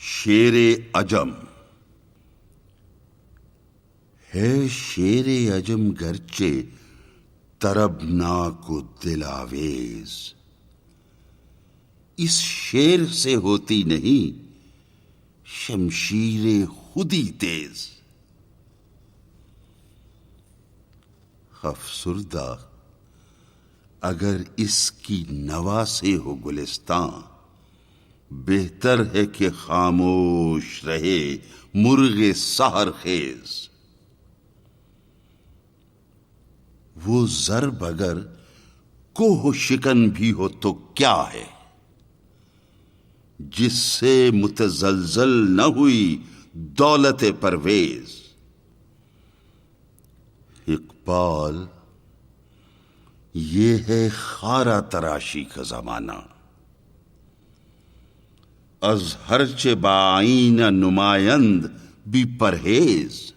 شیر عجم ہے شیر عجم گرچہ طربناک و دل آویز، اس شیر سے ہوتی نہیں شمشیر خودی تیز۔ افسردہ اگر اس کی نوا سے ہو گلستاں، بہتر ہے کہ خاموش رہے مرغ سحر خیز۔ وہ ضرب اگر کوہ شکن بھی ہو تو کیا ہے، جس سے متزلزل نہ ہوئی دولت پرویز۔ اقبال، یہ ہے خارا تراشی کا زمانہ، از ہرچہ بآئینہ نمائند بھی پرہیز۔